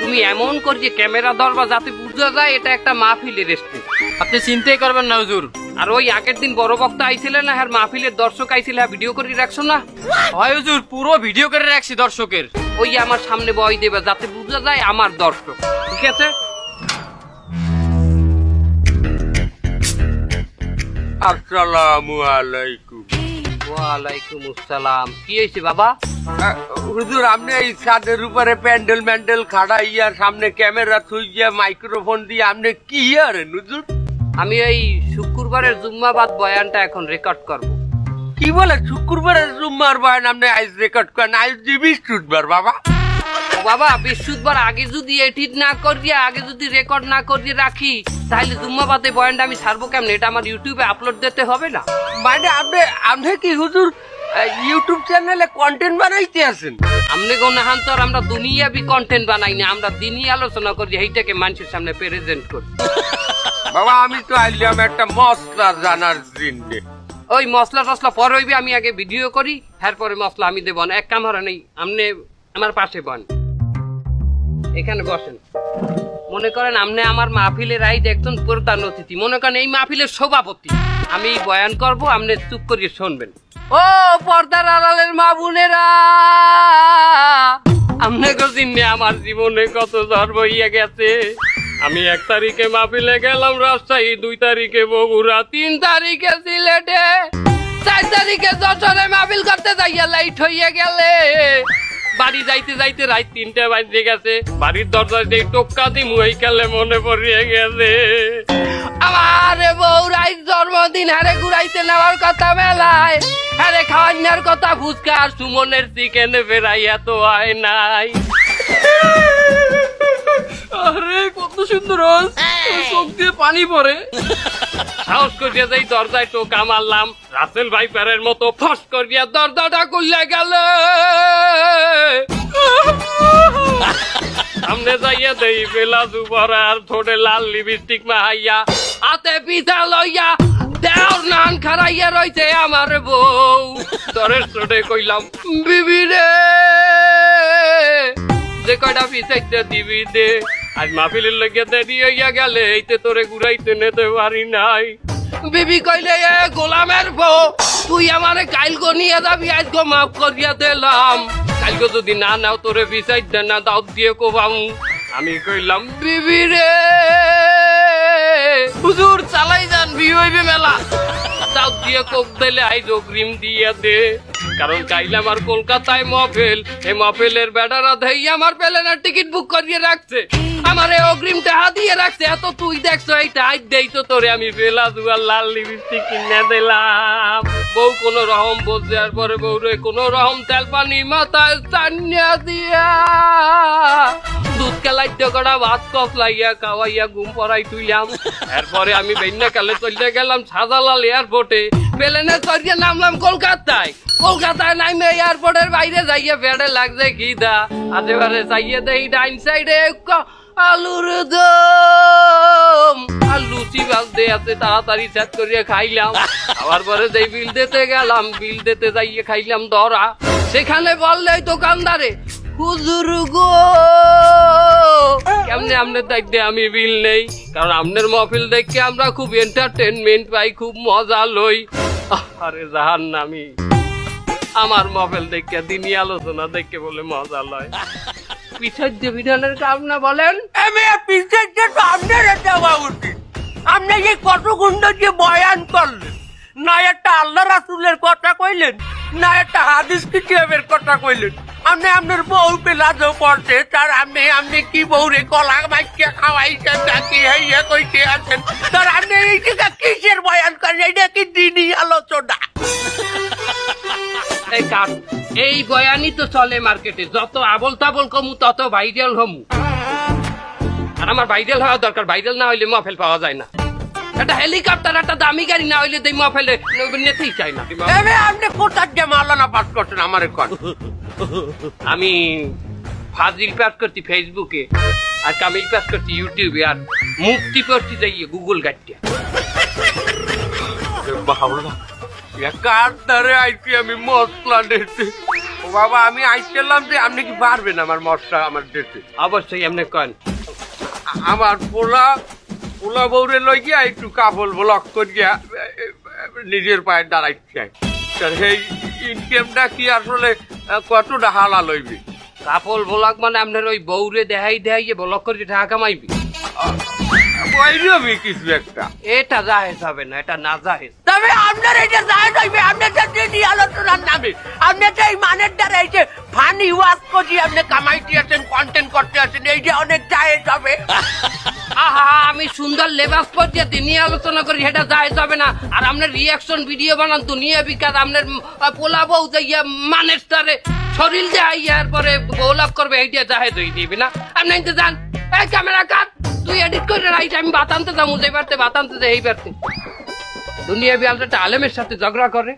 তুমি এমন করে যে ক্যামেরা ধরবা যাতে বুঝা যায় এটা একটা মাহফিলের স্টেজ। আপনি চিন্তাই করবেন না হুজুর। আর ওই আগের দিন বড় বক্তা আইছিলেন না, আর মাহফিলের দর্শক আইছিল, ভিডিও করে রাখছো না? হয় হুজুর, পুরো ভিডিও করে রাখছি দর্শকের। ওই আমার সামনে বয় দেবে যাতে বুঝা যায় আমার দর্শক, ঠিক আছে? আসসালামু আলাইকুম। ওয়ালাইকুম আসসালাম। কি হয়েছে বাবা? হুজুর, আপনি এই ছাদের উপরে প্যান্ডেল ম্যান্ডেল খাড়াইয়া সামনে ক্যামেরা থুইয়া মাইক্রোফোন দিয়ে আপনি কি আরেন হুজুর? আমি এই শুক্রবারের জুম্মাবাদ বয়ানটা এখন রেকর্ড করব। কি বলে শুক্রবারের জুম্মার বয়ান আপনি আইজ রেকর্ড করেন? আইজ যে বৃহস্পতিবার বাবা। ও বাবা, বৃহস্পতিবার আগে যদি এডিট না করিয়ে, আগে যদি রেকর্ড না করিয়ে রাখি, তাহলে জুম্মাবাদে বয়ানটা আমি ছাড়বো কেমন? এটা আমার ইউটিউবে আপলোড দিতে হবে না? মানে আপনি কি হুজুর ইউটিউব চ্যানেলে কন্টেন্ট বানাইতে আছেন? আমনে গোনাহান তো আর আমরা দুনিয়াবি কন্টেন্ট বানাই না, আমরা দিনই আলোচনা করি, এইটাকে মানুষের সামনে প্রেজেন্ট করি। বাবা, আমি তো আইলাম একটা মশলা জানার জন্যে। ওই মশলা টসলা পরে হইবে, আমি আগে ভিডিও করি, তারপরে মশলা আমি দেব না। এক কাম হরে নেই, আমনে আমার পাশে বন, এখানে বসেন। মনে করেন আমনে আমার মাহফিলের আইজ একজন প্রধান অতিথি, মনে করেন এই মাহফিলের সভাপতি। আমি বয়ান করব, আমনে চুপ করিয়ে শুনবেন। ও পর্দার আড়ালের মা বোনেরা, আমনে গজিনে আমার জীবনে কত ঝড় বইয়া গেছে। আমি 1 তারিখে মাহফিলে গেলাম রাজশাহী, 2 তারিখে বগুড়া, 3 তারিখে সিলেটে, 4 তারিখে যশোরে মাহফিল করতে যাইয়া লাইট হইয়া গেলে। বাড়ি যাইতে যাইতে রাত 3টা বাজে গেছে। বাড়ির দরজায় যে টোক্কা দিমু এই কালে মনে পড়িয়ে গেছে আমার বউ রাইত জন্মদিন হারে ঘুরাইতে নেওয়ার কথা মেলায়, হারে খাওয়ানোর কথা ফুচকা আর সুমনের চিকেন ফেরাইয়া তো হয় নাই। আরে কত সুন্দর, চোখ দিয়ে পানি পড়ে। সাহস করিয়া যাই দরজায় টোকা মারলাম, রাসেল ভাইপারের মতো ফস করিয়া দরজাটা খুললে গেল। সামনে যাইয়া দেই বেলা দুবরা আর থোড়ে লাল লিপস্টিক মাহাইয়া, হাতে পিঠা লইয়া দেওর নান খারাইয়া রইছে আমার বউ। তরের চোটে কইলাম, বিবি রে যে কয়টা পিছাইতে দিবি দে, আজ মাহফিলের লইয়া দেরি হইয়া গেলে এইতে তোরে ঘুরাইতে নিতে পারি নাই। বিবি কইলে, এ গোলামের বউ, তুই আমারে কাইলগো নিয়ে যাবি, আজগো মাফ করিয়া দিলাম, কাইলগো যদি না নাও তোরে পিছাইতে না দাও দিয়ে কোবাম। আমি কইলাম, বিবি রে হুজুর চালাই যান, বিয়ে হইবে মেলা। দাও দিয়ে কোক দিলে আইজ অগ্রিম দিয়ে দে, কারণ কাইলে আমার কলকাতায় মহফিল, এই মহফিলের বেটারা দেই আমার প্লেনের টিকিট বুক করিয়ে রাখছে, আমার এই অগ্রিম টাকা দিয়ে রাখছে। এত তুই দেখছো এইটা আজ দেই তো তোরে আমি বেলা দুয়ার লাল লিপস্টিক কিনে দিলাম। বউ কোন রকম বলছে, আর পরে বউরে কোন রকম তেল পানি মাথায় চানিয়া দিয়া দুধ কেলাইতে করা ভাত কফলাইয়া খাওয়াইয়া ঘুম পড়াই তুইলাম। এরপরে আমি বেন্যা কালে চলে গেলাম শাহজালাল এয়ারপোর্টে, প্লেনে চড়িয়ে নামলাম কলকাতায়। কলকাতায় নামে এয়ারপোর্টের বাইরে যাইয়ে বেড়ে লাগছে খিদা, আশেপাশে যাইয়ে দেই ডাইন সাইডে আলুর দম আর লুচি বাজতে আছে, তাড়াতাড়ি সেট করিয়ে খাইলাম। আবার পরে যেই বিল দিতে গেলাম, বিল দিতে যাইয়ে খাইলাম ধরা। সেখানে বললে দোকানদারে, হুজুর গো কেমনে আপনার দায়িত্বে আমি বিল নেই, কারণ আপনার মহফিল দেখে আমরা খুব এন্টারটেনমেন্ট পাই, খুব মজা লই। আরে জাহান্নামী, আমার মহফিল দেখে দিনই আলোচনা দেখে বলে মজা লয়। পিছার বিধানের কাম না বলেন, আমি পিছাইতে তো আপনার দেওয়া উচিত। আপনি যে কত গুন্ডা যে বয়ান করলেন, না একটা আল্লাহ রাসূলের কথা কইলেন, না একটা হাদিস কিতাবের কথা কইলেন। আপনি আপনার বউ পেলাজও পড়ছে, তার আপনি কি বউরে কলা মাইকে খাওয়াইছেন নাকি হইয়া কইতে আছেন, তার আপনি এই জায়গা কিসের বয়ান করেন? এটা কি দিনই আলোচনা? এই কাজ এই বয়ানই তো চলে মার্কেটে, যত আবল তাবল কমু তত ভাইরাল হমু। আর আমার ভাইরাল হওয়া দরকার, ভাইরাল না হইলে মহফিল পাওয়া যায় না। একটা হেলিকপ্টার, একটা দামি গাড়ি না হইলে দেই মহফিলে নিতেই চাই না। আপনি কোথার যে মাওলানা পাস করছেন আমার কন? আমি ফাজিল পাস করছি ফেসবুকে, আর কামিল পাস করছি ইউটিউবে, আর মুক্তি করছি যাইয়ে গুগল গাড়িটা। বাউলা একার দ্বারে আইছি আমি মশলা নিতে। ও বাবা আমি আইছিলাম যে আপনি কি পারবেন আমার মশটা আমার দিতে? অবশ্যই এমনি কন। আমার পোলা বউরে লই গিয়া একটু কাপড় ব্লক করিয়া নিজের পায়ে দাঁড়াইছে। সেই ইনকামটা কি আসলে কতটা হালা লইবি? কাপল ব্লক মানে আপনার ওই বউরে দেখাই ব্লক করে টাকা কামাইবি? ওইরকমই কিছু একটা। এটা জাহেজ হবে না, এটা না জাহেজ। তবে আপনার এইটা জায়েজ হইবে, আপনার যে আলোচনার নামে আপনি যে এই মানের দ্বারা এই যে ফানি ওয়াজ করি আপনি কামাইতে আছেন, কন্টেন্ট করতে আছেন, এইটা অনেক জায়েজ হবে। আহা, আমি সুন্দর লেবাস পর্যায়ে নিয়ে আলোচনা করি, সেটা জায়েজ হবে না। আর আপনার রিয়াকশন ভিডিও বানান দুনিয়া বিকাশ, আপনার পোলা বউ যাইয়া মানের স্টারে শরীর দেয় পরে বৌলাভ করবে, এইটা জাহেজ হয়ে দিবি না। আপনি তো জান এই ক্যামেরা কাট, তুই এডিট করে রাইট, আমি বাতানতে যাবো, যে পারতে বাতানতে যাই এই পারতে। দুনিয়া বিয়ালটা আলেমের সাথে ঝগড়া করে।